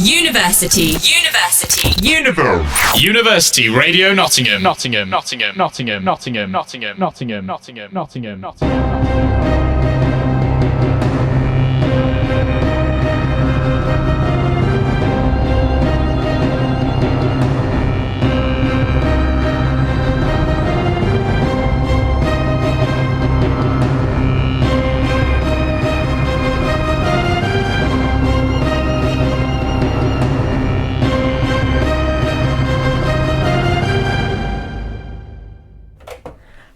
University Radio Nottingham.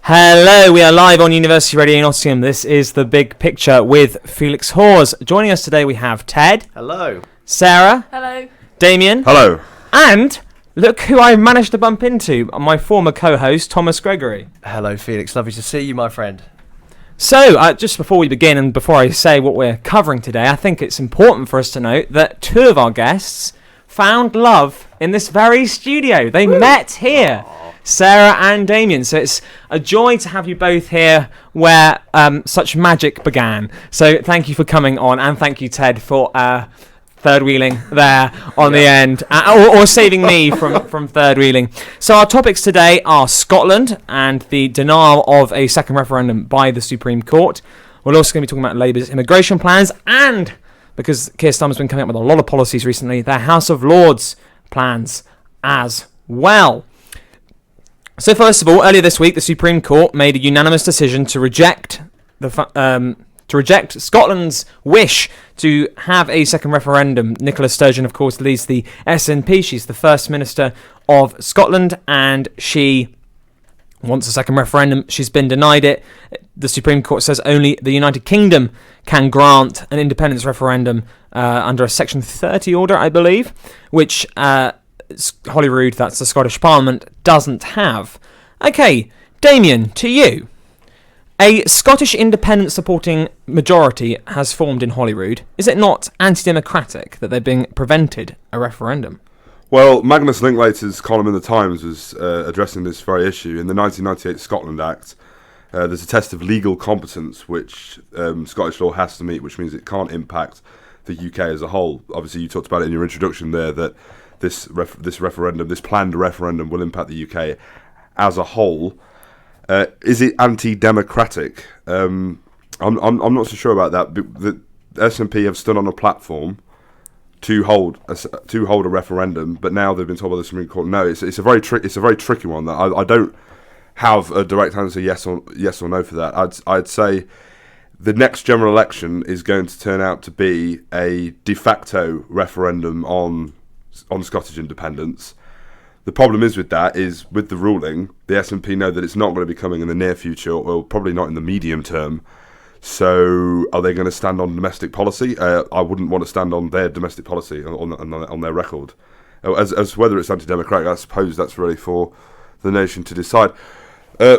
Hello, we are live on University Radio Nottingham. This is The Big Picture with Felix Hawes. Joining us today we have Ted. Hello. Sarah. Hello. Damian. Hello. And look who I managed to bump into, my former co-host, Thomas Gregory. Hello, Felix. Lovely to see you, my friend. So, just before we begin and before I say what we're covering today, I think it's important for us to note that two of our guests found love in this very studio. They met here. Aww. Sarah and Damian. So it's a joy to have you both here where such magic began. So thank you for coming on, and thank you, Ted, for third wheeling there on the end, or saving me from third wheeling. So our topics today are Scotland and the denial of a second referendum by the Supreme Court. We're also going to be talking about Labour's immigration plans, and because Keir Starmer's been coming up with a lot of policies recently, their House of Lords plans as well. So first of all, earlier this week, the Supreme Court made a unanimous decision to reject Scotland's wish to have a second referendum. Nicola Sturgeon, of course, leads the SNP. She's the First Minister of Scotland, and she wants a second referendum. She's been denied it. The Supreme Court says only the United Kingdom can grant an independence referendum under a Section 30 order, I believe, which Holyrood, that's the Scottish Parliament, doesn't have. Okay, Damian, to you. A Scottish independent supporting majority has formed in Holyrood. Is it not anti-democratic that they're being prevented a referendum? Well, Magnus Linklater's column in the Times was addressing this very issue. In the 1998 Scotland Act, there's a test of legal competence which Scottish law has to meet, which means it can't impact the UK as a whole. Obviously, you talked about it in your introduction there, that this planned referendum will impact the UK as a whole. Is it anti-democratic? I'm not so sure about that. The SNP have stood on a platform to hold a referendum, but now they've been told by the Supreme Court no. It's a very tricky one. That I don't have a direct answer yes or no for that. I'd say the next general election is going to turn out to be a de facto referendum on Scottish independence. The problem is with the ruling, the SNP know that it's not going to be coming in the near future, or probably not in the medium term. So are they going to stand on domestic policy? I wouldn't want to stand on their domestic policy on their record. As whether it's anti-democratic, I suppose that's really for the nation to decide.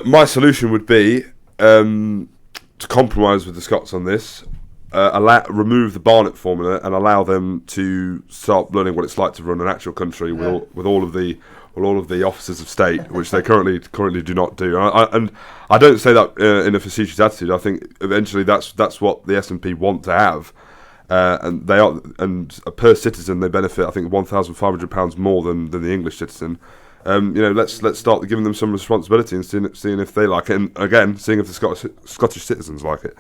My solution would be to compromise with the Scots on this. Remove the Barnett formula and allow them to start learning what it's like to run an actual country with all of the officers of state, which they currently do not do. And I don't say that in a facetious attitude. I think eventually that's what the SNP want to have, and they are, and per citizen they benefit, I think, £1,500 more than the English citizen. Let's start giving them some responsibility and seeing if they like it, and again seeing if the Scottish citizens like it.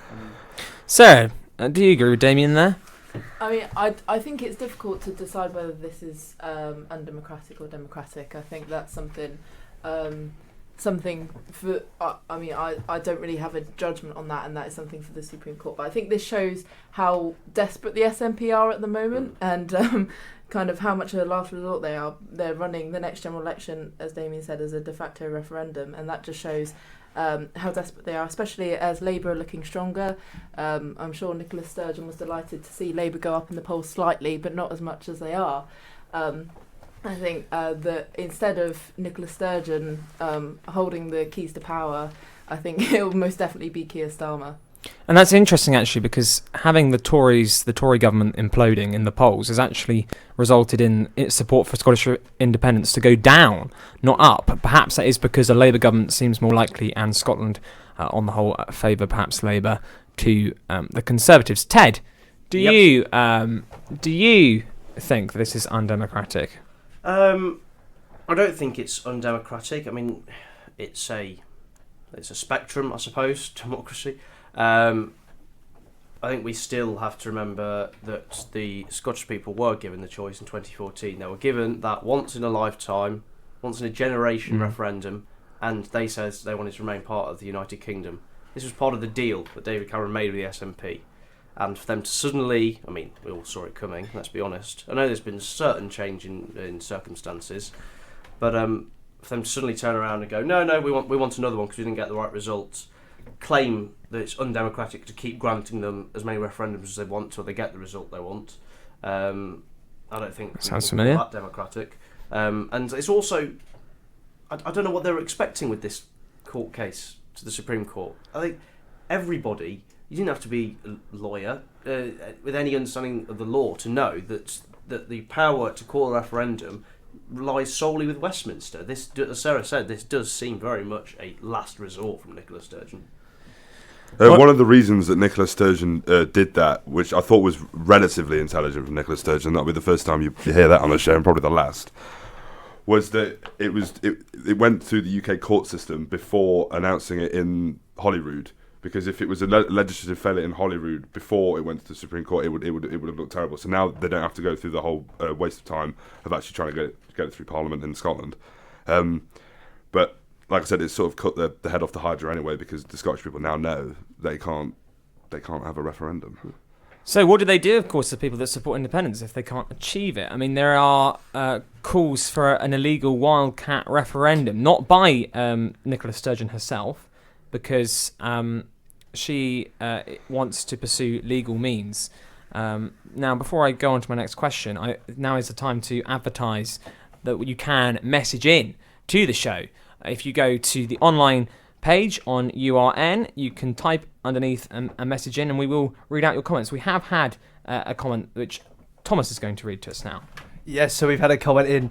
Sarah, do you agree with Damian there? I mean, I think it's difficult to decide whether this is undemocratic or democratic. I think that's something for. I don't really have a judgment on that, and that is something for the Supreme Court. But I think this shows how desperate the SNP are at the moment, and kind of how much of a last resort they are. They're running the next general election, as Damian said, as a de facto referendum, and that just shows how desperate they are, especially as Labour are looking stronger. I'm sure Nicola Sturgeon was delighted to see Labour go up in the polls slightly, but not as much as they are. I think that instead of Nicola Sturgeon holding the keys to power, I think it will most definitely be Keir Starmer. And that's interesting, actually, because having the Tory government imploding in the polls has actually resulted in its support for Scottish independence to go down, not up. Perhaps that is because a Labour government seems more likely, and Scotland, on the whole, favour perhaps Labour to the Conservatives. Ted, do you think this is undemocratic? I don't think it's undemocratic. I mean, it's a spectrum, I suppose, democracy. I think we still have to remember that the Scottish people were given the choice in 2014. They were given that once in a lifetime, once in a generation referendum, and they said they wanted to remain part of the United Kingdom. This was part of the deal that David Cameron made with the SNP. And for them to suddenly, I mean, we all saw it coming, let's be honest. I know there's been certain change in circumstances, but for them to suddenly turn around and go, no, we want another one because we didn't get the right results, claim that it's undemocratic to keep granting them as many referendums as they want till they get the result they want. I don't think sounds familiar. That democratic. And it's also, I don't know what they were expecting with this court case to the Supreme Court. I think everybody, you didn't have to be a lawyer with any understanding of the law to know that the power to call a referendum lies solely with Westminster. This, as Sarah said, this does seem very much a last resort from Nicola Sturgeon. One of the reasons that Nicola Sturgeon did that, which I thought was relatively intelligent from Nicola Sturgeon, that'll be the first time you hear that on the show, and probably the last, was that it went through the UK court system before announcing it in Holyrood. Because if it was a legislative failure in Holyrood before it went to the Supreme Court, it would have looked terrible. So now they don't have to go through the whole waste of time of actually trying to get it through Parliament in Scotland. But like I said, it's sort of cut the head off the Hydra anyway, because the Scottish people now know they can't have a referendum. So what do they do, of course, to people that support independence if they can't achieve it? I mean, there are calls for an illegal wildcat referendum, not by Nicola Sturgeon herself, because she wants to pursue legal means. Now, before I go on to my next question, now is the time to advertise that you can message in to the show. If you go to the online page on URN, you can type underneath a message in, and we will read out your comments. We have had a comment which Thomas is going to read to us now. Yes, so we've had a comment in.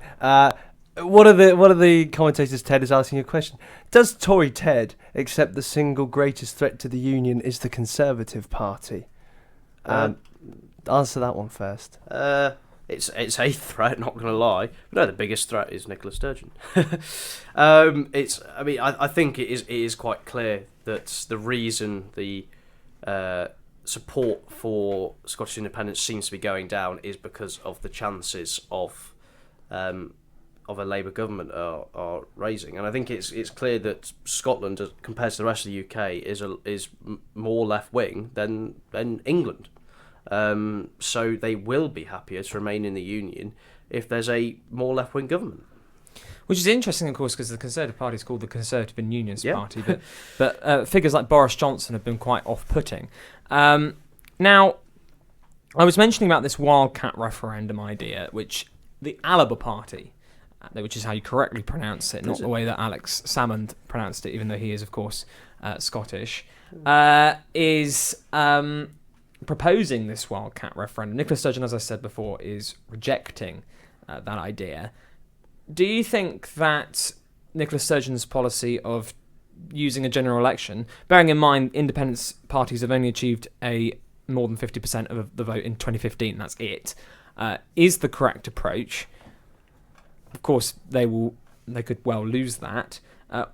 One of the commentators, Ted, is asking a question. Does Tory Ted accept the single greatest threat to the Union is the Conservative Party? Answer that one first. It's a threat, not going to lie. But no, the biggest threat is Nicola Sturgeon. I think it is quite clear that the reason the support for Scottish independence seems to be going down is because of the chances of a Labour government are raising, and I think it's clear that Scotland, compared to the rest of the UK, is more left wing than England. So they will be happier to remain in the Union if there's a more left wing government. Which is interesting, of course, because the Conservative Party is called the Conservative and Unionist Party, but figures like Boris Johnson have been quite off-putting. Now, I was mentioning about this wildcat referendum idea, which the Labour Party, which is how you correctly pronounce it, not the way that Alex Salmond pronounced it, even though he is, of course, Scottish, is proposing this wildcat referendum. Nicola Sturgeon, as I said before, is rejecting that idea. Do you think that Nicola Sturgeon's policy of using a general election, bearing in mind independence parties have only achieved more than 50% of the vote in 2015, that's it, is the correct approach? Of course, they could well lose that.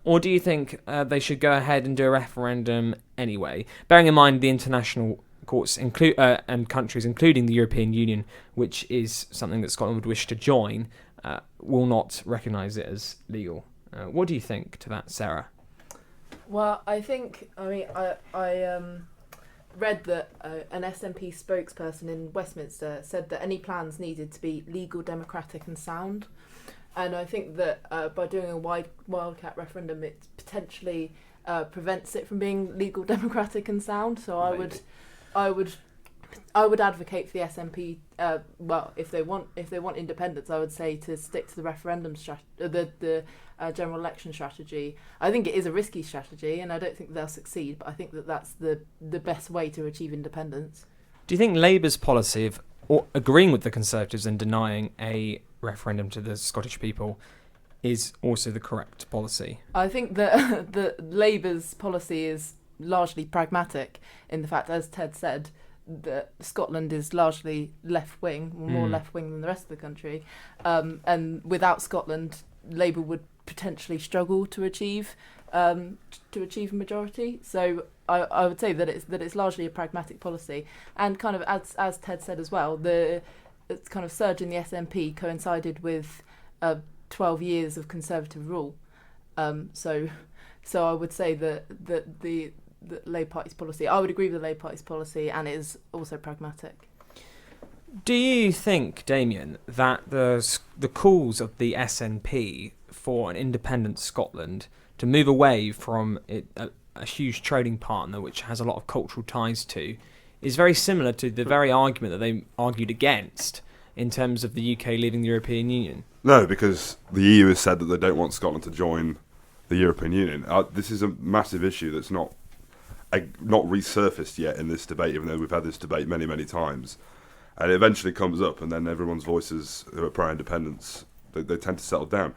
Or do you think they should go ahead and do a referendum anyway? Bearing in mind the international courts and countries, including the European Union, which is something that Scotland would wish to join, will not recognise it as legal. What do you think to that, Sarah? Well, I read that an SNP spokesperson in Westminster said that any plans needed to be legal, democratic and sound. And I think that by doing a wildcat referendum, it potentially prevents it from being legal, democratic and sound. So I would advocate for the SNP. If they want independence, I would say to stick to the referendum the general election strategy. I think it is a risky strategy, and I don't think they'll succeed. But I think that that's the best way to achieve independence. Do you think Labour's policy of agreeing with the Conservatives and denying a referendum to the Scottish people is also the correct policy? I think that the Labour's policy is largely pragmatic in the fact, as Ted said, that Scotland is largely left wing, more left wing than the rest of the country, and without Scotland, Labour would potentially struggle to achieve a majority. So I would say that it's largely a pragmatic policy, and kind of as Ted said as well, the kind of surge in the SNP coincided with 12 years of Conservative rule. So I would say that the Labour Party's policy, I would agree with the Labour Party's policy, and it is also pragmatic. Do you think, Damian, that the calls of the SNP for an independent Scotland to move away from a huge trading partner which has a lot of cultural ties to is very similar to the very argument that they argued against in terms of the UK leaving the European Union? No, because the EU has said that they don't want Scotland to join the European Union. This is a massive issue that's not resurfaced yet in this debate, even though we've had this debate many, many times. And it eventually comes up, and then everyone's voices who are pro-independence, they tend to settle down.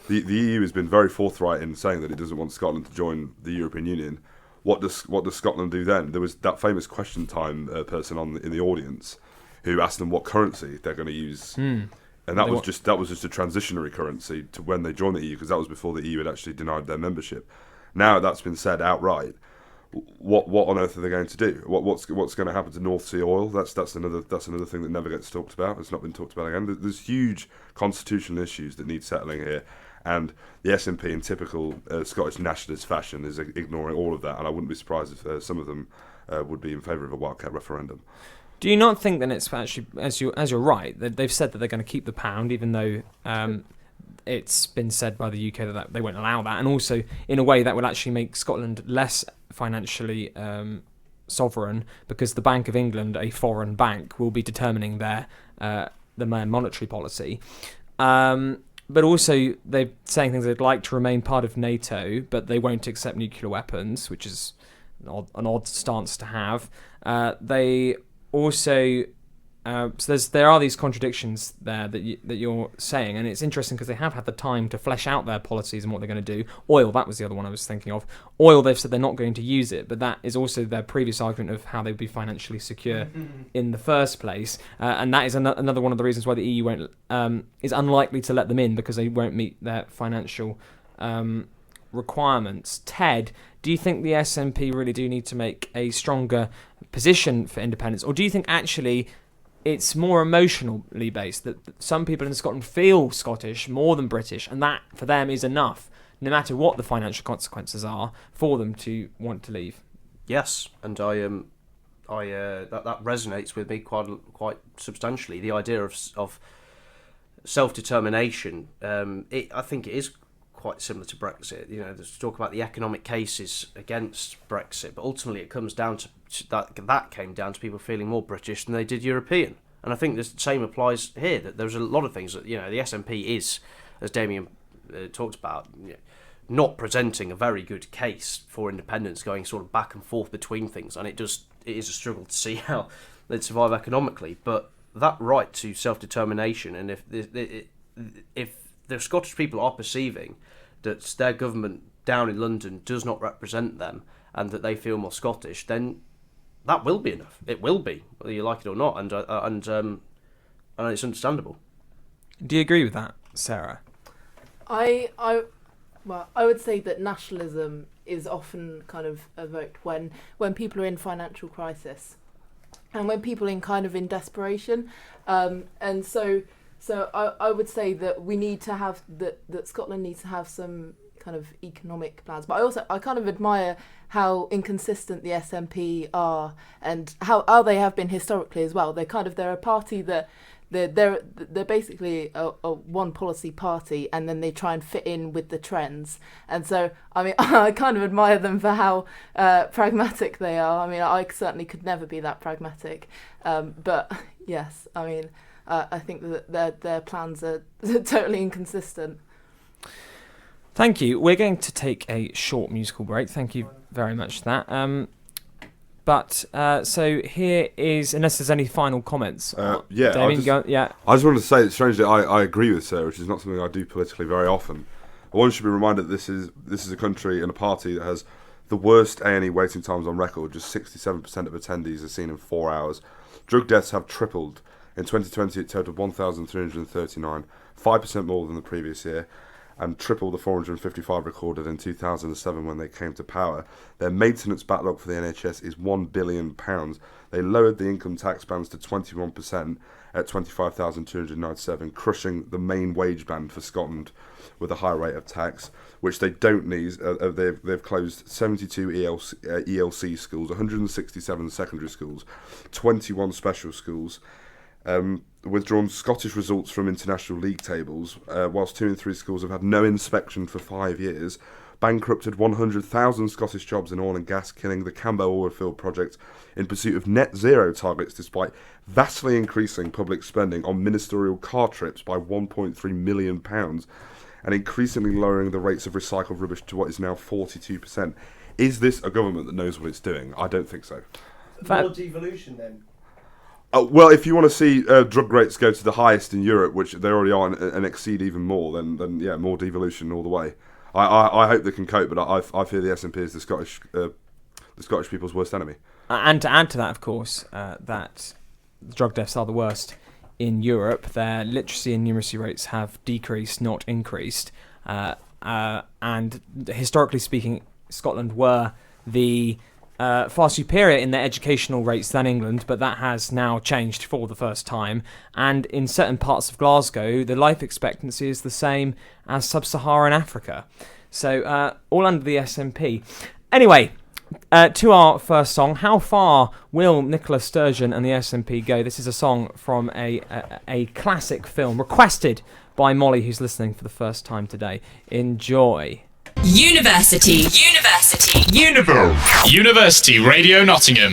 The EU has been very forthright in saying that it doesn't want Scotland to join the European Union. What does Scotland do then? There was that famous question time person in the audience who asked them what currency they're going to use, and that was just a transitionary currency to when they joined the EU, because that was before the EU had actually denied their membership. Now that's been said outright. What on earth are they going to do? What's going to happen to North Sea oil? That's another thing that never gets talked about. It's not been talked about again. There's huge constitutional issues that need settling here, and the SNP in typical Scottish nationalist fashion is ignoring all of that. And I wouldn't be surprised if some of them would be in favour of a wildcat referendum. Do you not think that it's actually, as you're right, that they've said that they're going to keep the pound, even though it's been said by the UK that they won't allow that, and also in a way that will actually make Scotland less financially sovereign, because the Bank of England, a foreign bank, will be determining their monetary policy. But also they're saying things they'd like to remain part of NATO, but they won't accept nuclear weapons, which is an odd stance to have. They also so there are these contradictions there that you're saying, and it's interesting because they have had the time to flesh out their policies and what they're going to do. Oil, that was the other one I was thinking of. Oil, they've said they're not going to use it, but that is also their previous argument of how they'd be financially secure in the first place, and that is another one of the reasons why the EU is unlikely to let them in, because they won't meet their financial requirements. Ted, do you think the SNP really do need to make a stronger position for independence, or do you think actually it's more emotionally based, that some people in Scotland feel Scottish more than British, and that for them is enough, no matter what the financial consequences are, for them to want to leave? Yes, and that resonates with me quite substantially. The idea of self-determination, I think it is quite similar to Brexit. You know, there's talk about the economic cases against Brexit, but ultimately it comes down to that came down to people feeling more British than they did European. And I think the same applies here, that there's a lot of things that, you know, the SNP is, as Damian talked about, not presenting a very good case for independence, going sort of back and forth between things, and it is a struggle to see how they'd survive economically. But that right to self-determination, and if the Scottish people are perceiving that their government down in London does not represent them, and that they feel more Scottish, then that will be enough. It will be, whether you like it or not, and it's understandable. Do you agree with that, Sarah? I would say that nationalism is often kind of evoked when people are in financial crisis, and when people are in desperation, and so I would say that we need to have that Scotland needs to have some kind of economic plans. But I kind of admire how inconsistent the SNP are, and how they have been historically as well. They're a party that they're basically a one policy party, and then they try and fit in with the trends. And so I mean, I kind of admire them for how pragmatic they are. I mean, I certainly could never be that pragmatic, but yes, I mean, I think that their plans are totally inconsistent. Thank you. We're going to take a short musical break. Thank you very much for that. So here is, unless there's any final comments. Damian, I just wanted to say that strangely, I agree with Sarah, which is not something I do politically very often. But one should be reminded that this is a country and a party that has the worst A&E waiting times on record. Just 67% of attendees are seen in 4 hours. Drug deaths have tripled. In 2020, it totaled 1,339, 5% more than the previous year, and triple the 455 recorded in 2007 when they came to power. Their maintenance backlog for the NHS is £1 billion. They lowered the income tax bands to 21% at 25,297, crushing the main wage band for Scotland with a high rate of tax, which they don't need. They've closed 72 ELC schools, 167 secondary schools, 21 special schools, withdrawn Scottish results from international league tables, whilst 2 and 3 schools have had no inspection for 5 years, bankrupted 100,000 Scottish jobs in oil and gas, killing the Cambo Oilfield project in pursuit of net zero targets despite vastly increasing public spending on ministerial car trips by £1.3 million and increasingly lowering the rates of recycled rubbish to what is now 42%. Is this a government that knows what it's doing? I don't think so. More devolution then? Well, if you want to see drug rates go to the highest in Europe, which they already are, and exceed even more, then yeah, more devolution all the way. I hope they can cope, but I fear the SNP is the Scottish people's worst enemy. And to add to that, of course, that drug deaths are the worst in Europe. Their literacy and numeracy rates have decreased, not increased. And historically speaking, Scotland were the far superior in their educational rates than England, but that has now changed for the first time. And in certain parts of Glasgow, the life expectancy is the same as sub-Saharan Africa. So all under the SNP. Anyway, to our first song. How far will Nicola Sturgeon and the SNP go? This is a song from a classic film requested by Molly, who's listening for the first time today. Enjoy. University Radio Nottingham.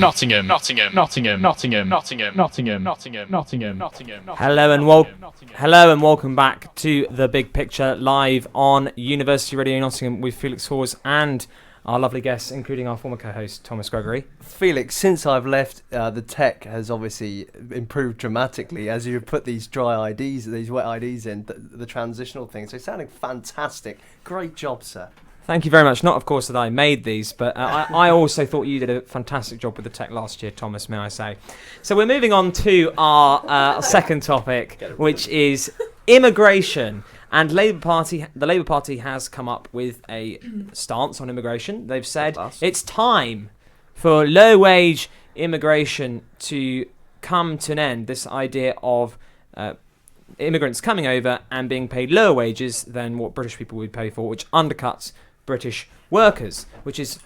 Hello and welcome back to The Big Picture live on University Radio Nottingham with Felix Hawes and our lovely guests, including our former co-host Thomas Gregory. Felix, since I've left, the tech has obviously improved dramatically as you put these dry IDs, these wet IDs in, the transitional things. They're sounding fantastic. Great job, sir. Thank you very much. Not, of course, that I made these, but I also thought you did a fantastic job with the tech last year, Thomas, may I say. So we're moving on to our second topic, which is immigration. And the Labour Party has come up with a stance on immigration. They've said it's time for low-wage immigration to come to an end. This idea of immigrants coming over and being paid lower wages than what British people would pay for, which undercuts British workers, which is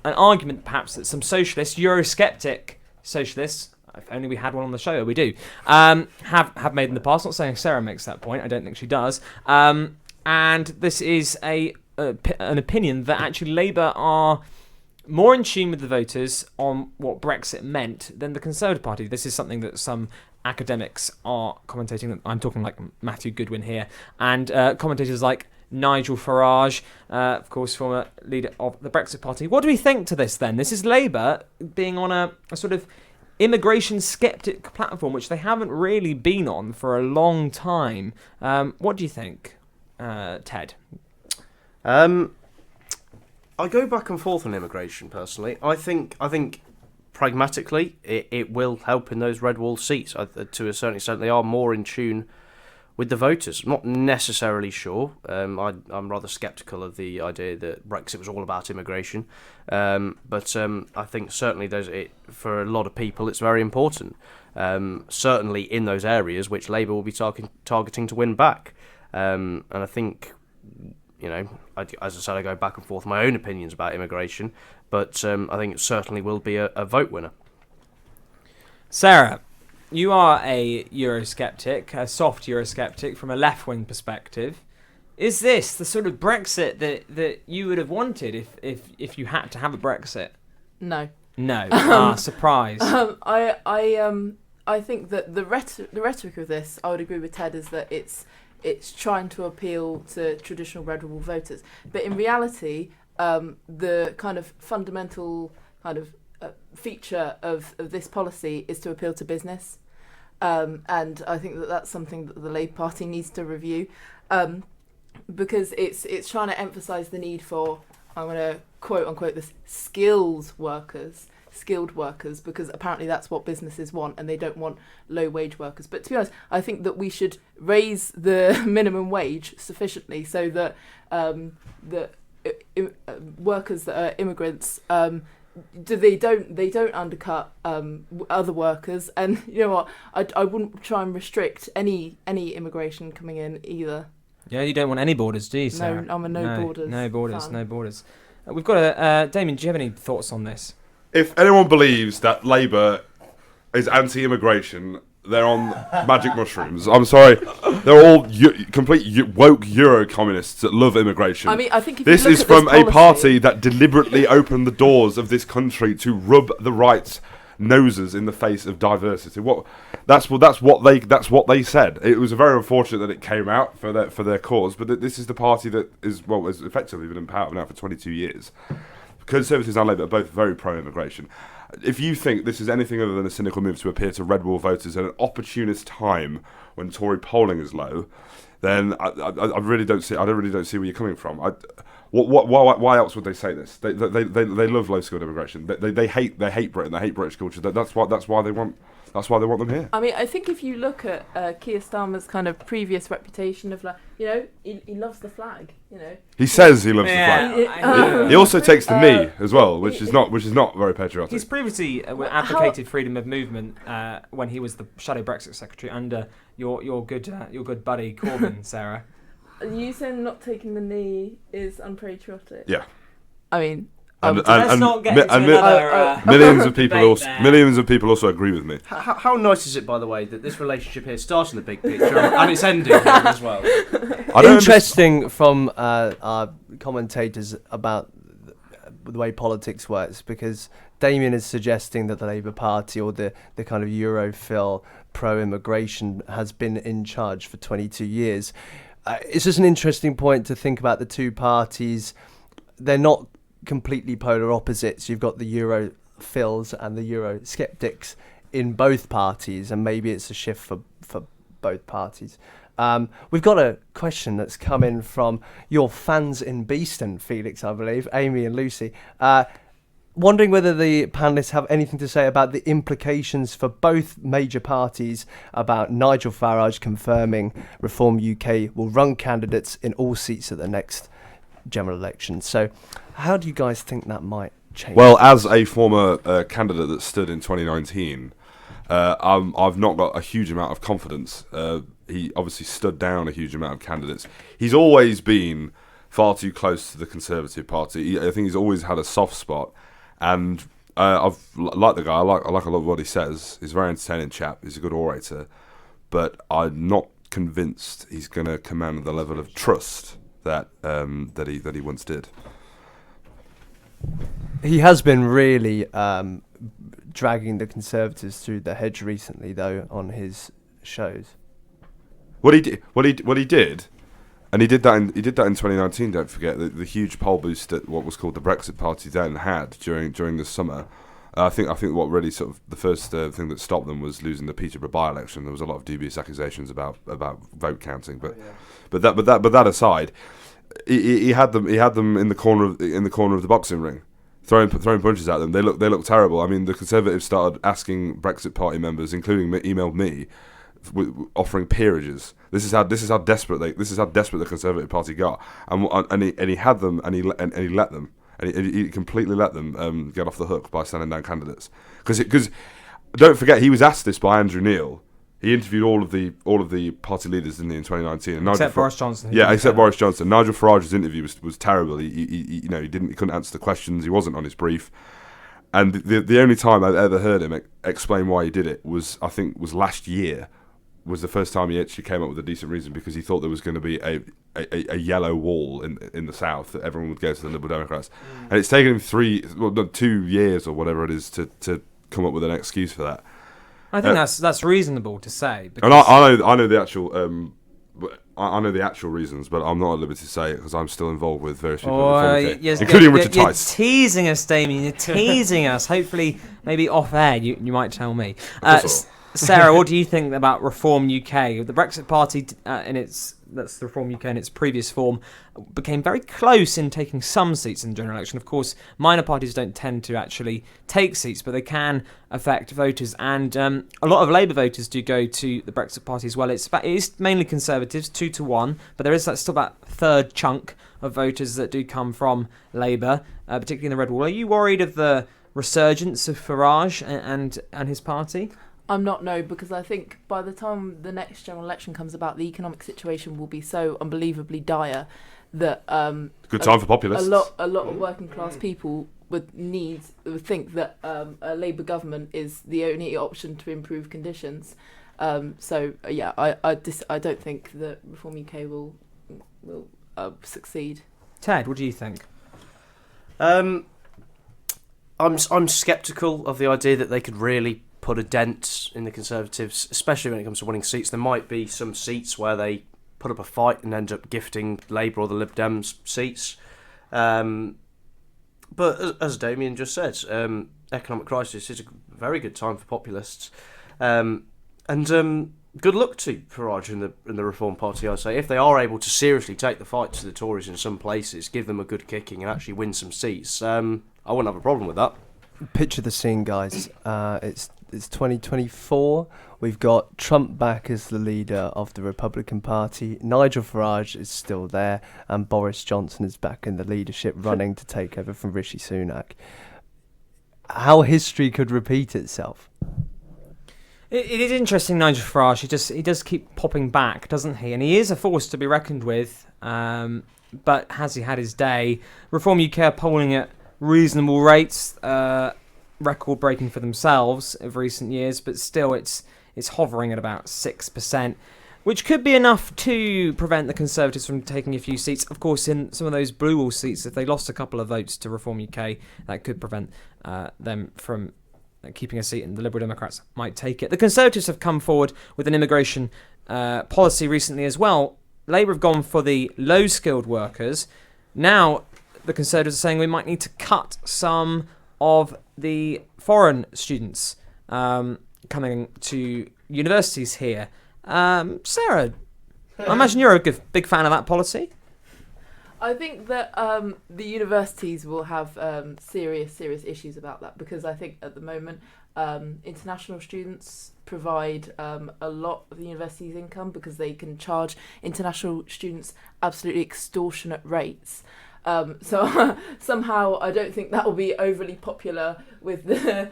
an argument perhaps that some socialists, Eurosceptic socialists, if only we had one on the show, we do, have made in the past. Not saying Sarah makes that point, I don't think she does. And this is an opinion that actually Labour are more in tune with the voters on what Brexit meant than the Conservative Party. This is something that some academics are commentating. I'm talking like Matthew Goodwin here, and commentators like Nigel Farage, of course, former leader of the Brexit Party. What do we think to this then? This is Labour being on a sort of immigration skeptic platform, which they haven't really been on for a long time. What do you think, Ted? I go back and forth on immigration personally. I think pragmatically it will help in those red wall seats. To a certain extent, they are more in tune with the voters. I'm not necessarily sure. I'm rather sceptical of the idea that Brexit was all about immigration. But I think certainly for a lot of people it's very important. Certainly in those areas which Labour will be targeting to win back. And I think, as I said, I go back and forth my own opinions about immigration, but I think it certainly will be a vote winner. Sarah, you are a Eurosceptic, a soft Eurosceptic from a left-wing perspective. Is this the sort of Brexit that you would have wanted if you had to have a Brexit? No. No. Surprise. I think that the rhetoric of this, I would agree with Ted, is that it's trying to appeal to traditional red wall voters. But in reality, the kind of fundamental kind of feature of this policy is to appeal to business. And I think that that's something that the Labour Party needs to review, because it's trying to emphasise the need for I'm going to quote unquote this skilled workers, because apparently that's what businesses want, and they don't want low wage workers. But to be honest, I think that we should raise the minimum wage sufficiently so that workers that are immigrants they don't undercut other workers. And you know what, I wouldn't try and restrict any immigration coming in either. Yeah, you don't want any borders, do you, Sarah? No, I'm a no borders fan. No borders. We've got Damian, do you have any thoughts on this? If anyone believes that Labour is anti-immigration, they're on magic mushrooms. I'm sorry. They're all complete woke Euro-communists that love immigration. I mean, I think if this you look is at from this a policy, party that deliberately opened the doors of this country to rub the right's noses in the face of diversity. That's what they said. It was very unfortunate that it came out for their cause, but this is the party that has effectively been in power now for 22 years. Conservatives and Labour are both very pro-immigration. If you think this is anything other than a cynical move to appear to red wall voters at an opportunist time when Tory polling is low, then I really don't see. I really don't see where you're coming from. Why else would they say this? They love low skilled immigration. They hate Britain. They hate British culture. That's why they want them here. I mean, I think if you look at Keir Starmer's kind of previous reputation of he loves the flag. He says he loves the flag. He also takes the knee as well, which is not very patriotic. He's previously advocated freedom of movement when he was the shadow Brexit secretary under your good buddy Corbyn, Sarah. You saying not taking the knee is unpatriotic? Yeah. I mean, let's not get into another millions of people also agree with me. How nice is it, by the way, that this relationship here starts in the big picture and it's ending here as well? Interesting from our commentators about the way politics works, because Damian is suggesting that the Labour Party or the kind of Europhil pro-immigration has been in charge for 22 years. It's just an interesting point to think about the two parties. They're not completely polar opposites. You've got the Europhils and the Eurosceptics in both parties, and maybe it's a shift for both parties. We've got a question that's come in from your fans in Beeston, Felix, I believe, Amy and Lucy, wondering whether the panellists have anything to say about the implications for both major parties about Nigel Farage confirming Reform UK will run candidates in all seats at the next general election. So how do you guys think that might change? Well, as a former candidate that stood in 2019, I've not got a huge amount of confidence. He obviously stood down a huge amount of candidates. He's always been far too close to the Conservative Party. I think he's always had a soft spot. And I've liked the guy. I like a lot of what he says. He's a very entertaining chap. He's a good orator. But I'm not convinced he's going to command the level of trust that he once did. He has been really dragging the Conservatives through the hedge recently, though, on his shows. What he did, and he did that in 2019. Don't forget the huge poll boost that what was called the Brexit Party then had during the summer. I think what really sort of the first thing that stopped them was losing the Peterborough by-election. There was a lot of dubious accusations about vote counting, but that aside, he had them in the corner of the boxing ring, throwing punches at them. They looked terrible. I mean, the Conservatives started asking Brexit Party members, including emailed me, offering peerages. This is how desperate the Conservative Party got, and he had them, and he let them, and he completely let them get off the hook by standing down candidates. Because don't forget, he was asked this by Andrew Neil. He interviewed all of the party leaders, didn't he, in 2019? And except Boris Johnson. Yeah, except Boris Johnson. Nigel Farage's interview was terrible. He couldn't answer the questions. He wasn't on his brief. And the only time I've ever heard him explain why he did it was last year. Was the first time he actually came up with a decent reason, because he thought there was going to be a yellow wall in the south that everyone would go to the Liberal Democrats, and it's taken him 2 years or whatever it is to come up with an excuse for that. I think that's reasonable to say. And I know the actual I know the actual reasons, but I'm not at liberty to say it because I'm still involved with various people, including Richard Tice. You're teasing us, Damian. You're teasing us. Hopefully, maybe off air, you might tell me. Sarah, what do you think about Reform UK? The Brexit Party, that's the Reform UK in its previous form, became very close in taking some seats in the general election. Of course, minor parties don't tend to actually take seats, but they can affect voters. And a lot of Labour voters do go to the Brexit Party as well. It is mainly Conservatives, 2-1, but there is still that third chunk of voters that do come from Labour, particularly in the Red Wall. Are you worried of the resurgence of Farage and his party? I'm not, no, because I think by the time the next general election comes about, the economic situation will be so unbelievably dire that good time for populists. A lot of working class people would think that a Labour government is the only option to improve conditions. I don't think that Reform UK will succeed. Ted, what do you think? I'm sceptical of the idea that they could really put a dent in the Conservatives, especially when it comes to winning seats. There might be some seats where they put up a fight and end up gifting Labour or the Lib Dems seats. But as Damian just said, economic crisis is a very good time for populists. And good luck to Farage and the Reform Party, I say. If they are able to seriously take the fight to the Tories in some places, give them a good kicking and actually win some seats, I wouldn't have a problem with that. Picture the scene, guys. It's 2024. We've got Trump back as the leader of the Republican Party. Nigel Farage is still there, and Boris Johnson is back in the leadership, running to take over from Rishi Sunak. How history could repeat itself. It is interesting, Nigel Farage. He does keep popping back, doesn't he? And he is a force to be reckoned with. But has he had his day? Reform UK are polling at reasonable rates, record-breaking for themselves of recent years, but still it's hovering at about 6%, which could be enough to prevent the Conservatives from taking a few seats. Of course, in some of those blue wall seats, if they lost a couple of votes to Reform UK, that could prevent them from keeping a seat, and the Liberal Democrats might take it. The Conservatives have come forward with an immigration policy recently as well. Labour have gone for the low-skilled workers. Now, the Conservatives are saying we might need to cut some of the foreign students coming to universities here. Sarah, I imagine you're a big fan of that policy. I think that the universities will have serious issues about that, because I think at the moment international students provide a lot of the university's income, because they can charge international students absolutely extortionate rates. So somehow I don't think that will be overly popular with the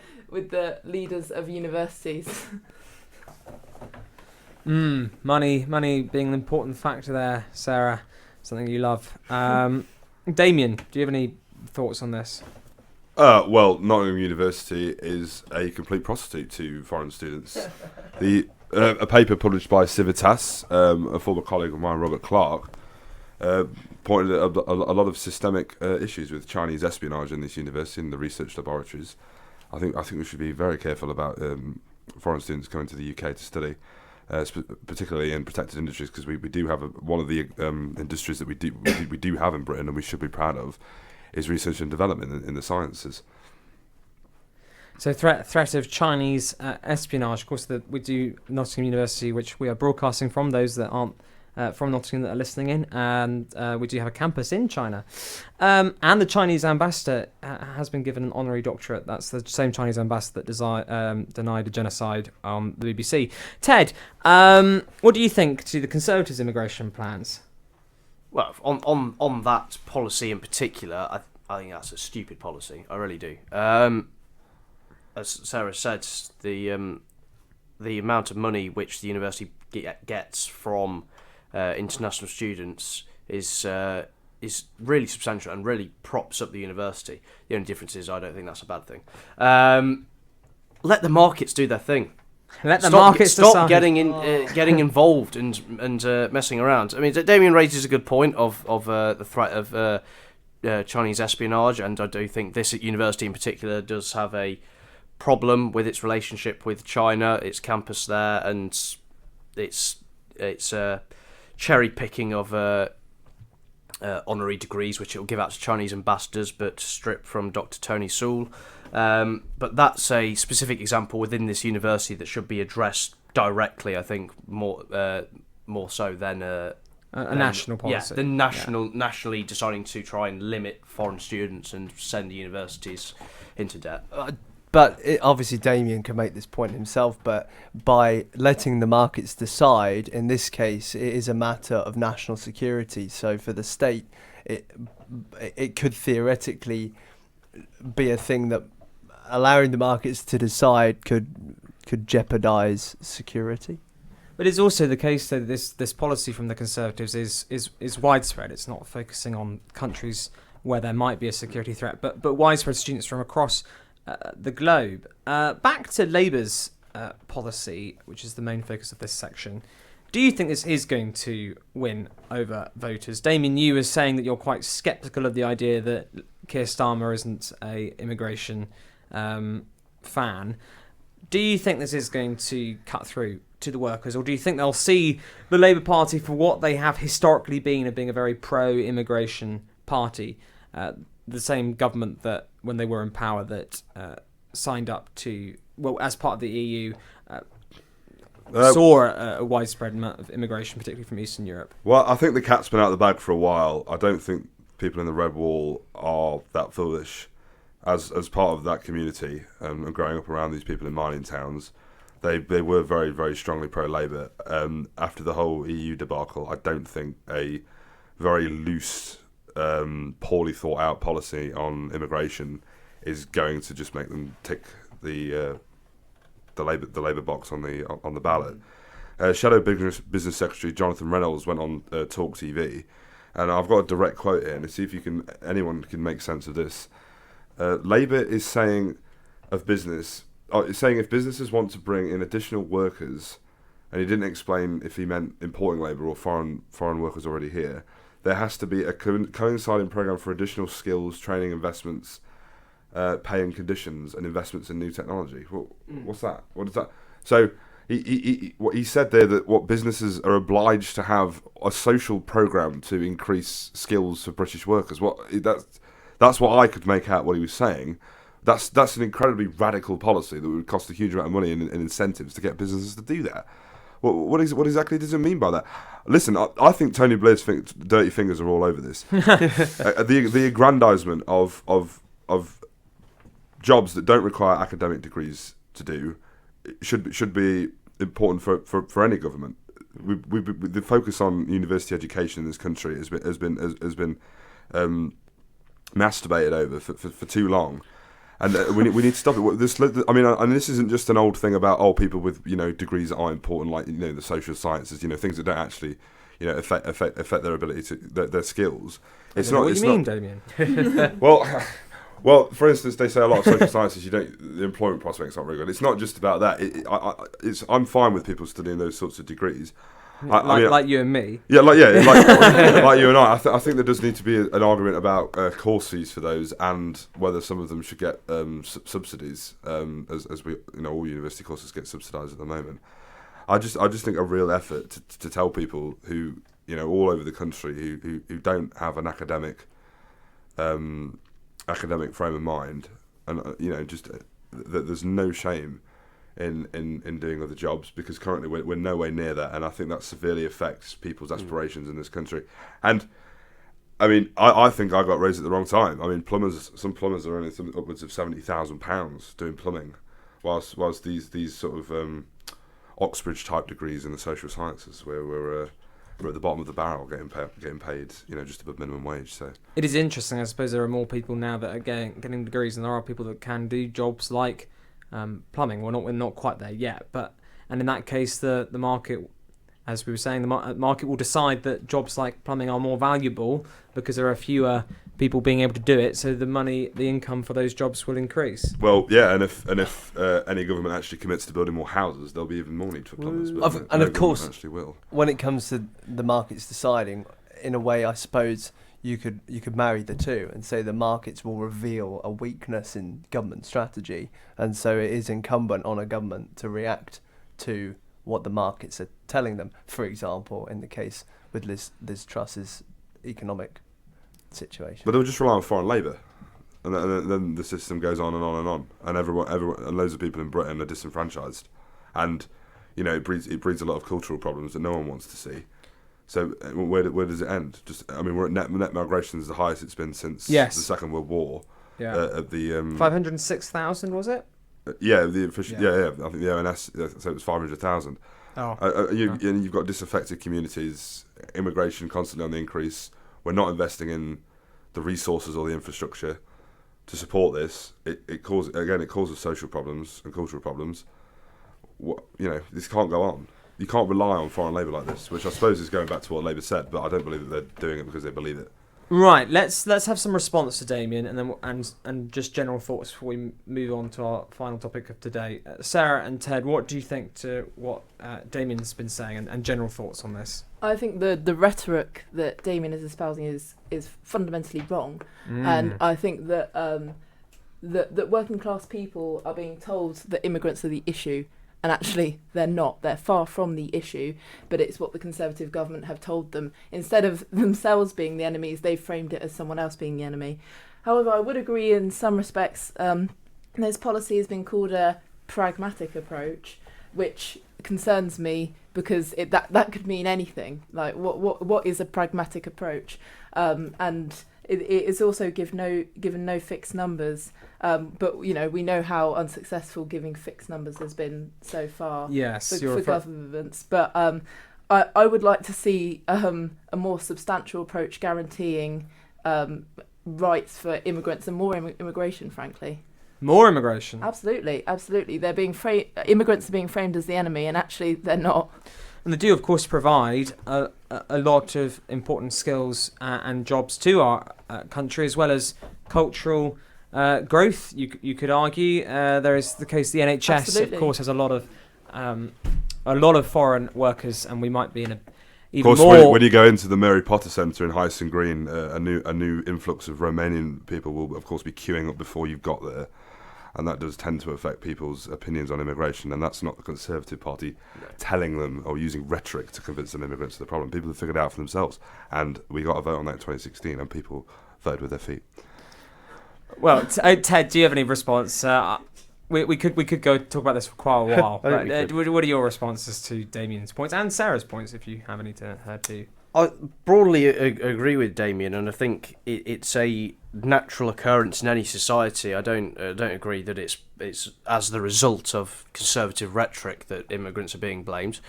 leaders of universities. Money being an important factor there, Sarah. Something you love. Damian, do you have any thoughts on this? Well, Nottingham University is a complete prostitute to foreign students. A paper published by Civitas, a former colleague of mine, Robert Clark, pointed at a lot of systemic issues with Chinese espionage in this university and the research laboratories. I think we should be very careful about foreign students coming to the UK to study, particularly in protected industries, because we do have one of the industries that we do have in Britain, and we should be proud of, is research and development in the sciences. So threat of Chinese espionage. Of course, we do Nottingham University, which we are broadcasting from, those that aren't from Nottingham that are listening in, and we do have a campus in China. And the Chinese ambassador has been given an honorary doctorate. That's the same Chinese ambassador that denied a genocide on the BBC. Ted, what do you think to the Conservatives' immigration plans? Well, on that policy in particular, I think that's a stupid policy. I really do. As Sarah said, the amount of money which the university gets from international students is really substantial and really props up the university. The only difference is I don't think that's a bad thing. Let the markets do their thing. Let the markets stop decide. getting involved and messing around. I mean, Damian raises a good point of the threat of Chinese espionage, and I do think this at university in particular does have a problem with its relationship with China, its campus there, and its cherry picking of honorary degrees, which it will give out to Chinese ambassadors, but strip from Dr. Tony Sewell. But that's a specific example within this university that should be addressed directly, I think, more so than a national policy. Yeah, nationally deciding to try and limit foreign students and send the universities into debt. But obviously Damian can make this point himself, but by letting the markets decide, in this case, it is a matter of national security. So for the state, it could theoretically be a thing that allowing the markets to decide could jeopardise security. But it's also the case that this policy from the Conservatives is widespread. It's not focusing on countries where there might be a security threat, but widespread students from across the globe. Back to Labour's policy, which is the main focus of this section. Do you think this is going to win over voters? Damian, you were saying that you're quite sceptical of the idea that Keir Starmer isn't a immigration fan. Do you think this is going to cut through to the workers, or do you think they'll see the Labour Party for what they have historically been, of being a very pro-immigration party? The same government that, when they were in power, that signed up to, well, as part of the EU, saw a widespread amount of immigration, particularly from Eastern Europe. Well, I think the cat's been out of the bag for a while. I don't think people in the Red Wall are that foolish. As part of that community and growing up around these people in mining towns, they were very, very strongly pro-Labour. After the whole EU debacle, I don't think a very loose, poorly thought out policy on immigration is going to just make them tick the Labour box on the ballot. Shadow Business Secretary Jonathan Reynolds went on Talk TV, and I've got a direct quote here, and see if anyone can make sense of this. Labour is saying if businesses want to bring in additional workers, and he didn't explain if he meant importing labour or foreign workers already here, there has to be a coinciding programme for additional skills, training, investments, pay and conditions, and investments in new technology. What's that? What is that? So he said there that what businesses are obliged to have a social programme to increase skills for British workers. That's what I could make out what he was saying. That's an incredibly radical policy that would cost a huge amount of money in incentives to get businesses to do that. What exactly does it mean by that? Listen, I think Tony Blair's dirty fingers are all over this. The aggrandisement of jobs that don't require academic degrees to do should be important for any government. The focus on university education in this country has been masturbated over for too long, and we need to stop it. This isn't just an old thing about people with degrees that are important, like the social sciences, things that don't actually affect their ability to their skills. It's not. What do you mean, Damian? Well, for instance, they say a lot of social sciences, the employment prospects aren't very good. It's not just about that. I'm fine with people studying those sorts of degrees. Like you and me. Yeah, like you and I. I think there does need to be an argument about course fees for those, and whether some of them should get subsidies, as we all university courses get subsidised at the moment. I just think a real effort to tell people who all over the country who don't have an academic frame of mind, and just that there's no shame in doing other jobs, because currently we're nowhere near that, and I think that severely affects people's aspirations in this country. And I think I got raised at the wrong time. Some plumbers are earning upwards of £70,000 doing plumbing, whilst these sort of Oxbridge type degrees in the social sciences, where we're at the bottom of the barrel getting paid just above minimum wage. So it is interesting. I suppose there are more people now that are getting degrees, and there are people that can do jobs like plumbing. We're not quite there yet, and in that case, the market, as we were saying, the market will decide that jobs like plumbing are more valuable because there are fewer people being able to do it. So the income for those jobs will increase. Well, yeah, and if any government actually commits to building more houses, there'll be even more need for plumbers. But and of course, actually will. When it comes to the markets deciding, in a way, I suppose you could marry the two and say the markets will reveal a weakness in government strategy, and so it is incumbent on a government to react to what the markets are telling them. For example, in the case with Liz Truss's economic situation. But they wuld just rely on foreign labour, and then the system goes on and on and on, and everyone, and loads of people in Britain are disenfranchised, and it breeds a lot of cultural problems that no one wants to see. So where does it end? We're at net migration is the highest it's been since the Second World War. Yeah. At the 506,000 was it? The official. Yeah. I think the ONS said it was 500,000. Oh. You've got disaffected communities, immigration constantly on the increase. We're not investing in the resources or the infrastructure to support this. It causes social problems and cultural problems. This can't go on. You can't rely on foreign labour like this, which I suppose is going back to what Labour said, but I don't believe that they're doing it because they believe it. Right, let's have some response to Damian, and then and just general thoughts before we move on to our final topic of today. Sarah and Ted, what do you think to what Damian's been saying, and general thoughts on this? I think the rhetoric that Damian is espousing is fundamentally wrong, and I think that that working class people are being told that immigrants are the issue. And actually, they're not. They're far from the issue, but it's what the Conservative government have told them. Instead of themselves being the enemies, they've framed it as someone else being the enemy. However, I would agree in some respects, this policy has been called a pragmatic approach, which concerns me because that could mean anything. Like, what is a pragmatic approach? And it is also given no fixed numbers. But we know how unsuccessful giving fixed numbers has been so far. Yes, for governments. But I would like to see a more substantial approach guaranteeing rights for immigrants and more immigration. Frankly, more immigration. Absolutely. They're being immigrants are being framed as the enemy, and actually they're not. And they do, of course, provide a lot of important skills and jobs to our country, as well as cultural growth. You could argue there is the case the NHS, Absolutely. of course, has a lot of foreign workers, and we might be in a even of course, more. when you go into the Mary Potter Centre in Hyston Green, a new influx of Romanian people will, of course, be queuing up before you've got there. And that does tend to affect people's opinions on immigration, and that's not the Conservative Party telling them or using rhetoric to convince them immigrants of the problem. People have figured it out for themselves, and we got a vote on that in 2016, and people voted with their feet. Well, Ted, do you have any response? We could go talk about this for quite a while. But, what are your responses to Damian's points and Sarah's points, if you have any to her too? I broadly agree with Damian, and I think it's a natural occurrence in any society. I don't agree that it's as the result of conservative rhetoric that immigrants are being blamed,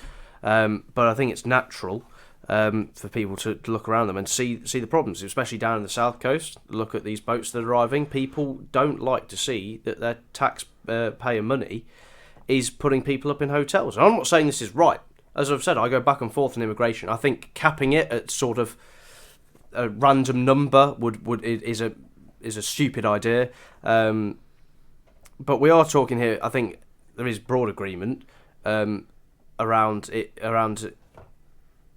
but I think it's natural for people to look around them and see the problems, especially down in the south coast. Look at these boats that are arriving. People don't like to see that their taxpayer money is putting people up in hotels. And I'm not saying this is right. As I've said, I go back and forth on immigration. I think capping it at sort of a random number is a stupid idea. But we are talking here. I think there is broad agreement around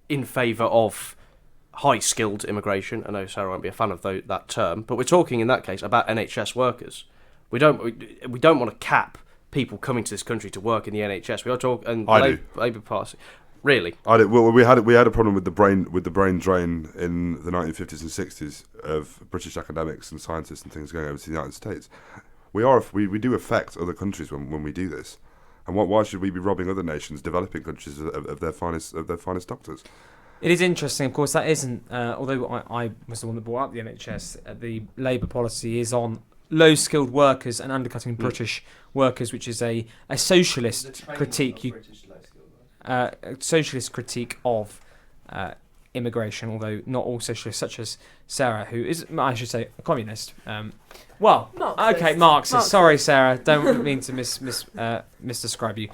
in favour of high skilled immigration. I know Sarah won't be a fan of that term, but we're talking in that case about NHS workers. We don't want to cap people coming to this country to work in the NHS. We are talking Labour Party. Really? I did. Well, we had a problem with the brain drain in the 1950s and 60s of British academics and scientists and things going over to the United States. We do affect other countries when we do this, and why should we be robbing other nations, developing countries, of their finest doctors? It is interesting, of course. That isn't. Although I was the one that brought up the NHS, the Labour policy is on low-skilled workers and undercutting British workers, which is a socialist critique. A socialist critique of immigration, although not all socialists, such as Sarah, who is, I should say, a communist. Marxist. Sorry, Sarah, don't mean to misdescribe you.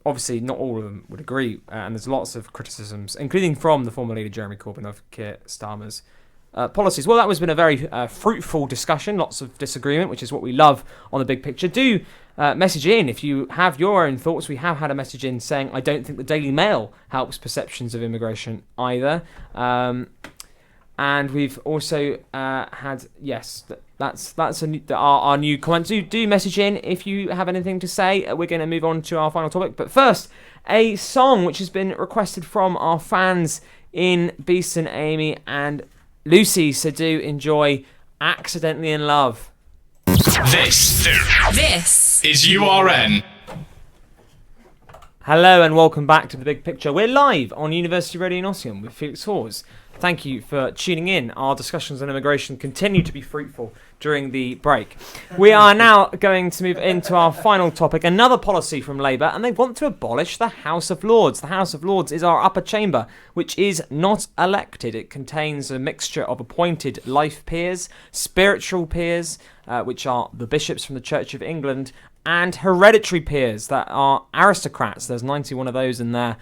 Obviously, not all of them would agree, and there's lots of criticisms, including from the former leader Jeremy Corbyn of Keir Starmer's policies. Well, that has been a very fruitful discussion, lots of disagreement, which is what we love on the big picture. Do message in if you have your own thoughts. We have had a message in saying, I don't think the Daily Mail helps perceptions of immigration either. And we've also had, yes, that's our new comment. Do message in if you have anything to say. We're going to move on to our final topic. But first, a song which has been requested from our fans in Beeston, Amy and Lucy Sadu enjoy Accidentally in Love. This is URN. Hello and welcome back to The Big Picture. We're live on University Radio Nottingham with Felix Hawes. Thank you for tuning in. Our discussions on immigration continue to be fruitful during the break. We are now going to move into our final topic, another policy from Labour, and they want to abolish the House of Lords. The House of Lords is our upper chamber, which is not elected. It contains a mixture of appointed life peers, spiritual peers, which are the bishops from the Church of England, and hereditary peers that are aristocrats. There's 91 of those in there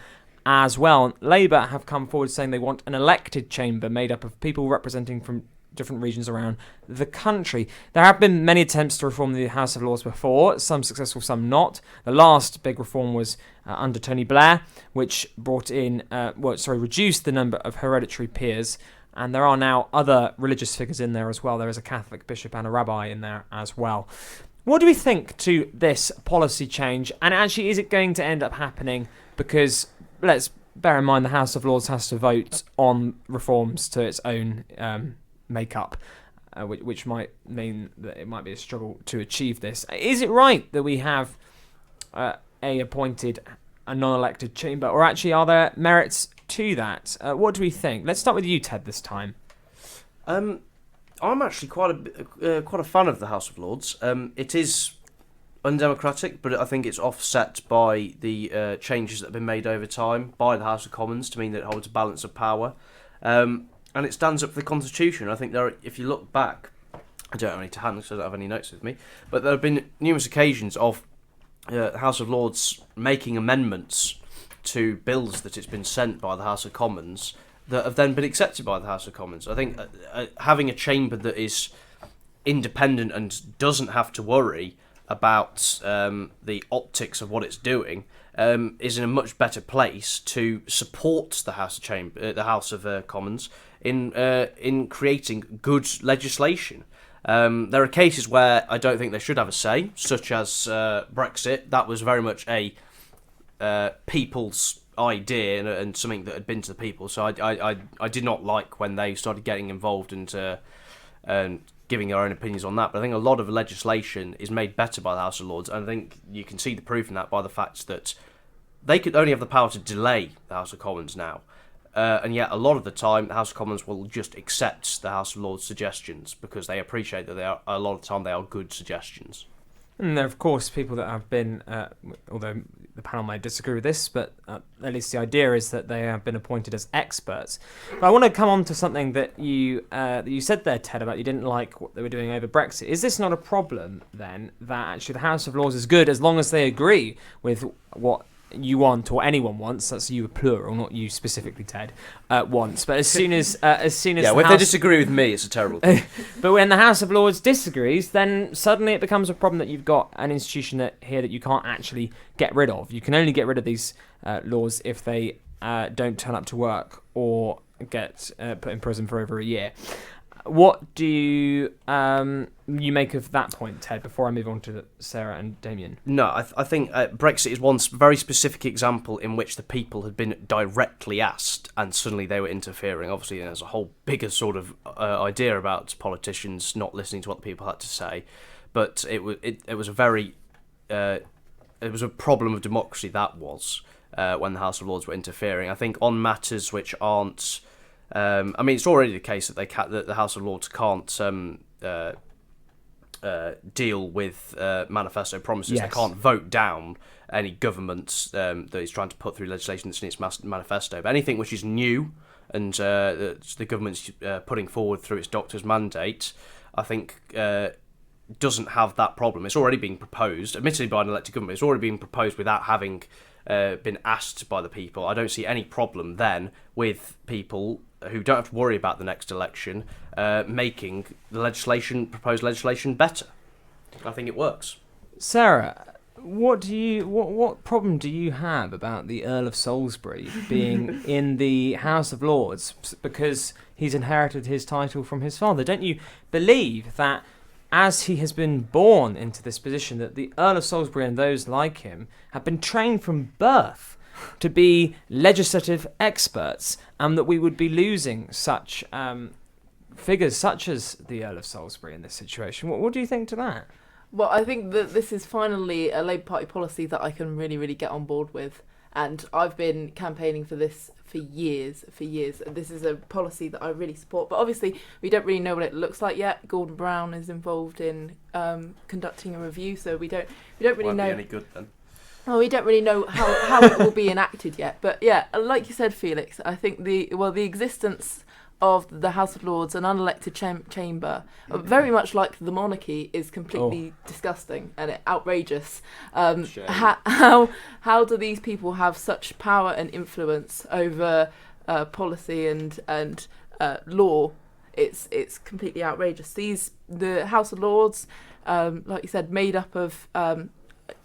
as well. Labour have come forward saying they want an elected chamber made up of people representing from different regions around the country. There have been many attempts to reform the House of Lords before, some successful, some not. The last big reform was under Tony Blair, which reduced the number of hereditary peers. And there are now other religious figures in there as well. There is a Catholic bishop and a rabbi in there as well. What do we think to this policy change? And actually, is it going to end up happening? Because let's bear in mind the House of Lords has to vote on reforms to its own makeup, which might mean that it might be a struggle to achieve this. Is it right that we have a non-elected chamber, or actually are there merits to that? What do we think? Let's start with you, Ted, this time. I'm actually quite a fan of the House of Lords. It is undemocratic, but I think it's offset by the changes that have been made over time by the House of Commons to mean that it holds a balance of power. And it stands up for the Constitution. I think if you look back, I don't have any to hand because I don't have any notes with me, but there have been numerous occasions of the House of Lords making amendments to bills that it's been sent by the House of Commons that have then been accepted by the House of Commons. I think having a chamber that is independent and doesn't have to worry about the optics of what it's doing is in a much better place to support the House of Commons in creating good legislation. There are cases where I don't think they should have a say, such as Brexit. That was very much a people's idea and something that had been to the people. So I did not like when they started getting involved and giving their own opinions on that. But I think a lot of legislation is made better by the House of Lords, and I think you can see the proof in that by the fact that they could only have the power to delay the House of Commons now. And yet a lot of the time the House of Commons will just accept the House of Lords suggestions because they appreciate that a lot of the time they are good suggestions. And there are, of course, people that have been, although the panel may disagree with this, but at least the idea is that they have been appointed as experts. But I want to come on to something that you said there, Ted, about you didn't like what they were doing over Brexit. Is this not a problem, then, that actually the House of Lords is good as long as they agree with what you want, or anyone wants, that's you plural, not you specifically, Ted, wants. But as soon as when they disagree with me, it's a terrible thing. But when the House of Lords disagrees, then suddenly it becomes a problem that you've got an institution that you can't actually get rid of. You can only get rid of these laws if they don't turn up to work or get put in prison for over a year. What do you make of that point, Ted, before I move on to Sarah and Damian? No, I think Brexit is one very specific example in which the people had been directly asked and suddenly they were interfering. Obviously, there's a whole bigger sort of idea about politicians not listening to what the people had to say. But it was a very... it was a problem of democracy, that was, when the House of Lords were interfering. I think on matters which aren't... it's already the case that the House of Lords can't deal with manifesto promises. Yes. They can't vote down any government that is trying to put through legislation that's in its manifesto. But anything which is new and the government's putting forward through its doctor's mandate, I think doesn't have that problem. It's already being proposed, admittedly by an elected government. It's already being proposed without having been asked by the people. I don't see any problem then with people who don't have to worry about the next election making the proposed legislation better. I think it works. Sarah, what problem do you have about the Earl of Salisbury being in the House of Lords because he's inherited his title from his father? Don't you believe that as he has been born into this position, that the Earl of Salisbury and those like him have been trained from birth to be legislative experts, and that we would be losing such figures such as the Earl of Salisbury in this situation. What do you think to that? Well, I think that this is finally a Labour Party policy that I can really, really get on board with. And I've been campaigning for this for years. And this is a policy that I really support. But obviously, we don't really know what it looks like yet. Gordon Brown is involved in conducting a review, so we don't really Won't know. be any good then. Well, we don't really know how it will be enacted yet. But yeah, like you said, Felix, I think the existence of the House of Lords, an unelected chamber, very much like the monarchy, is completely disgusting and outrageous. How do these people have such power and influence over policy and law? It's completely outrageous. The House of Lords, like you said, made up of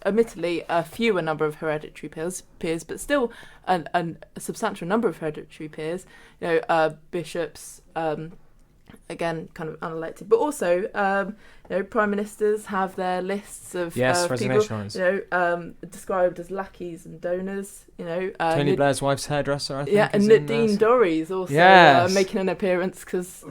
admittedly a fewer number of hereditary peers, but still a substantial number of hereditary peers. Bishops, again, kind of unelected, but also prime ministers have their lists of resignation people, described as lackeys and donors. Tony Blair's wife's hairdresser, I think. Yeah, and Nadine Dorries also making an appearance because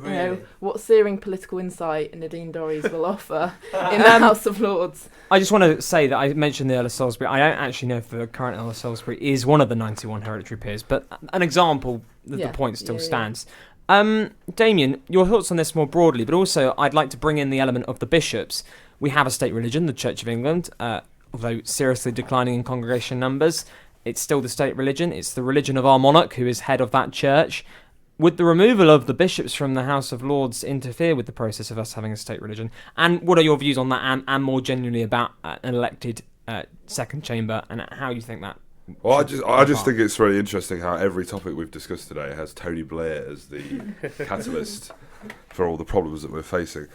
what searing political insight Nadine Dorries will offer in the House of Lords. I just want to say that I mentioned the Earl of Salisbury. I don't actually know if the current Earl of Salisbury is one of the 91 hereditary peers, but an example, the point still stands. Damian, your thoughts on this more broadly, but also I'd like to bring in the element of the bishops. We have a state religion, the Church of England, although seriously declining in congregation numbers. It's still the state religion. It's the religion of our monarch, who is head of that church. Would the removal of the bishops from the House of Lords interfere with the process of us having a state religion? And what are your views on that, and more generally about an elected second chamber, and how you think that? Well, I just think it's really interesting how every topic we've discussed today has Tony Blair as the catalyst for all the problems that we're facing.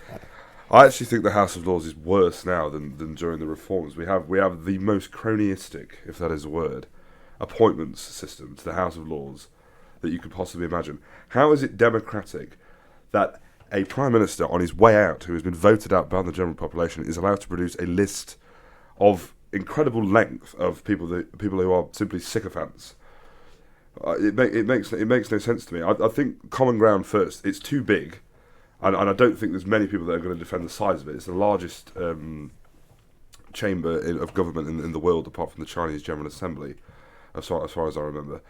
I actually think the House of Lords is worse now than during the reforms. We have the most cronyistic, if that is a word, appointments system to the House of Lords that you could possibly imagine. How is it democratic that a Prime Minister on his way out, who has been voted out by the general population, is allowed to produce a list of incredible length of people who are simply sycophants? It makes no sense to me. I think common ground first. It's too big, and I don't think there's many people that are going to defend the size of it. It's the largest chamber of government in the world, apart from the Chinese General Assembly, as far as I remember.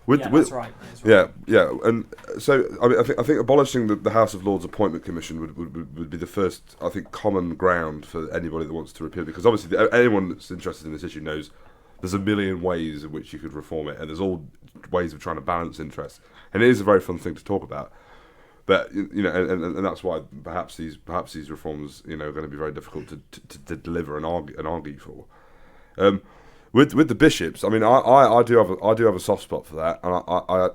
That's right. Yeah, and so I think abolishing the House of Lords Appointment Commission would be the first, I think, common ground for anybody that wants to repeal it, because obviously anyone that's interested in this issue knows there's a million ways in which you could reform it, and there's all ways of trying to balance interests, and it is a very fun thing to talk about. But and that's why perhaps these reforms are going to be very difficult to deliver and argue for. With the bishops, I mean, I do have a soft spot for that, and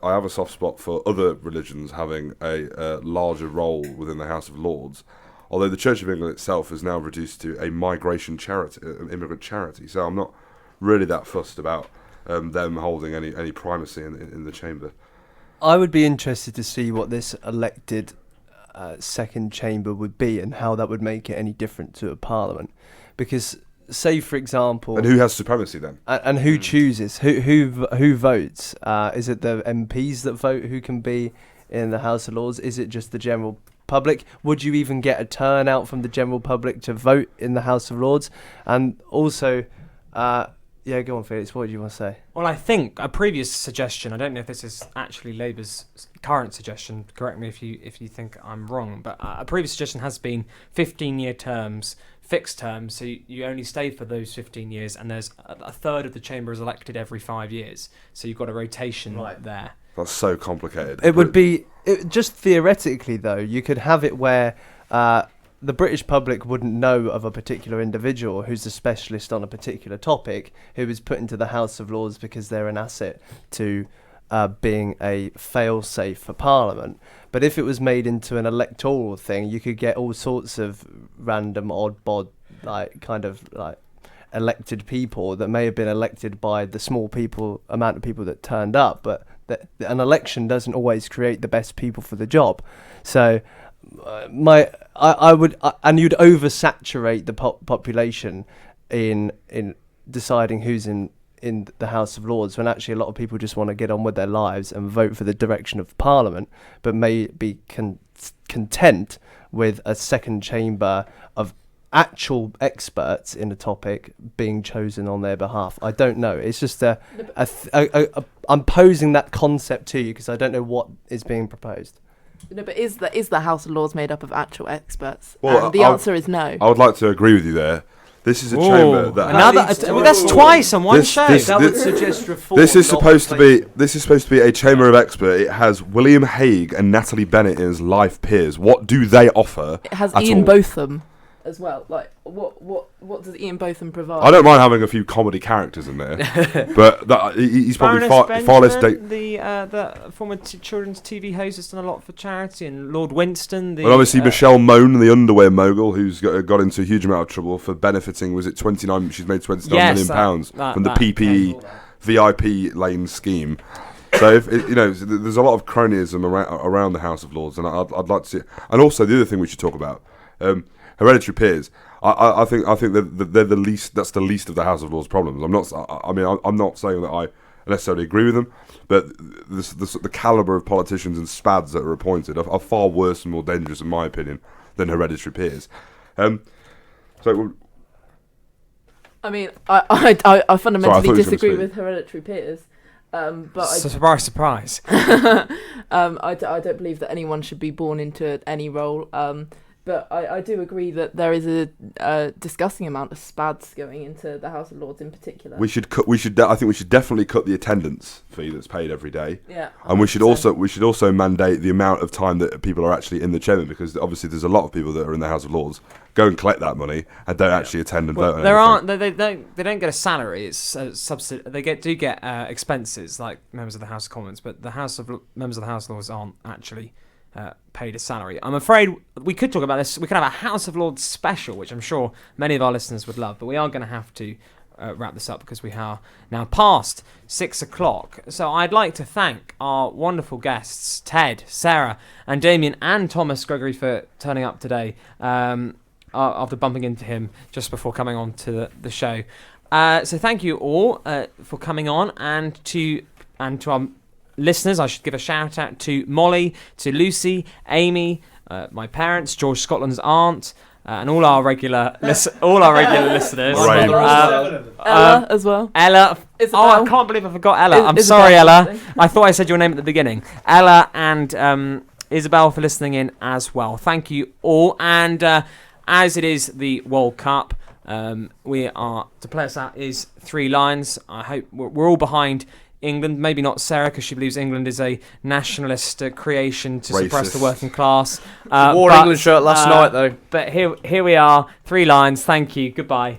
I have a soft spot for other religions having a larger role within the House of Lords. Although the Church of England itself is now reduced to a migration charity, an immigrant charity, so I'm not really that fussed about them holding any primacy in the chamber. I would be interested to see what this elected second chamber would be and how that would make it any different to a parliament, because. Say, for example... And who has supremacy then? And who chooses? Who votes? Is it the MPs that vote who can be in the House of Lords? Is it just the general public? Would you even get a turnout from the general public to vote in the House of Lords? And also... go on, Felix. What do you want to say? Well, I think a previous suggestion, I don't know if this is actually Labour's current suggestion, correct me if you think I'm wrong, but a previous suggestion has been 15-year terms, fixed terms, so you only stay for those 15 years, and there's a third of the chamber is elected every 5 years, so you've got a rotation there. That's so complicated. It would be, just theoretically though, you could have it where the British public wouldn't know of a particular individual who's a specialist on a particular topic who is put into the House of Lords because they're an asset to being a fail-safe for Parliament. But if it was made into an electoral thing, you could get all sorts of random, odd-bod, elected people that may have been elected by the small amount of people that turned up, but an election doesn't always create the best people for the job. So I would, and you'd oversaturate the population in deciding who's in in the House of Lords, when actually a lot of people just want to get on with their lives and vote for the direction of Parliament, but may be content with a second chamber of actual experts in the topic being chosen on their behalf. I don't know. It's just I'm posing that concept to you because I don't know what is being proposed. No, but is the House of Lords made up of actual experts? Well, and the answer is no. I would like to agree with you there. This is a chamber that that's twice on one show. That would suggest reform. This is supposed to be a chamber of experts. It has William Hague and Natalie Bennett as life peers. What do they offer? It has Ian Botham as well. Like, what does Ian Botham provide? I don't mind having a few comedy characters in there, but he's probably far less. The former children's TV host has done a lot for charity, and Lord Winston. Well, obviously Michelle Mone, the underwear mogul, who's got into a huge amount of trouble for benefiting. Was it 29? She's made 29 million pounds from the PPE VIP lane scheme. So if there's a lot of cronyism around the House of Lords, and I'd like to see it. And also the other thing we should talk about. Hereditary peers. I think that they're the least. That's the least of the House of Lords' problems. I'm not saying that I necessarily agree with them, but the caliber of politicians and spads that are appointed are far worse and more dangerous, in my opinion, than hereditary peers. So. I mean, I fundamentally disagree with hereditary peers. But surprise. I don't believe that anyone should be born into any role. But I do agree that there is a disgusting amount of spads going into the House of Lords in particular. I think we should definitely cut the attendance fee that's paid every day. Yeah. 100%. And we should also mandate the amount of time that people are actually in the chamber, because obviously there's a lot of people that are in the House of Lords go and collect that money and don't actually attend and vote. They don't get a salary. It's subsidy. They do get expenses like members of the House of Commons, but members of the House of Lords aren't actually paid a salary. I'm afraid we could talk about this. We could have a House of Lords special, which I'm sure many of our listeners would love, but we are going to have to wrap this up because we are now past 6 o'clock. So I'd like to thank our wonderful guests, Ted, Sarah, and Damian, and Thomas Gregory for turning up today after bumping into him just before coming on to the show. So thank you all for coming on, and to our listeners, I should give a shout out to Molly, to Lucy, Amy, my parents, George Scotland's aunt, and all our regular listeners. Ella as well. Ella. Isabel. Oh, I can't believe I forgot Ella. I'm sorry, Ella. I thought I said your name at the beginning. Ella and Isabel for listening in as well. Thank you all. And as it is the World Cup, to play us out is 3 lines. I hope we're all behind England, maybe not Sarah, because she believes England is a nationalist creation to suppress the working class. Wore England shirt last night, though. But here we are, 3 lines. Thank you. Goodbye.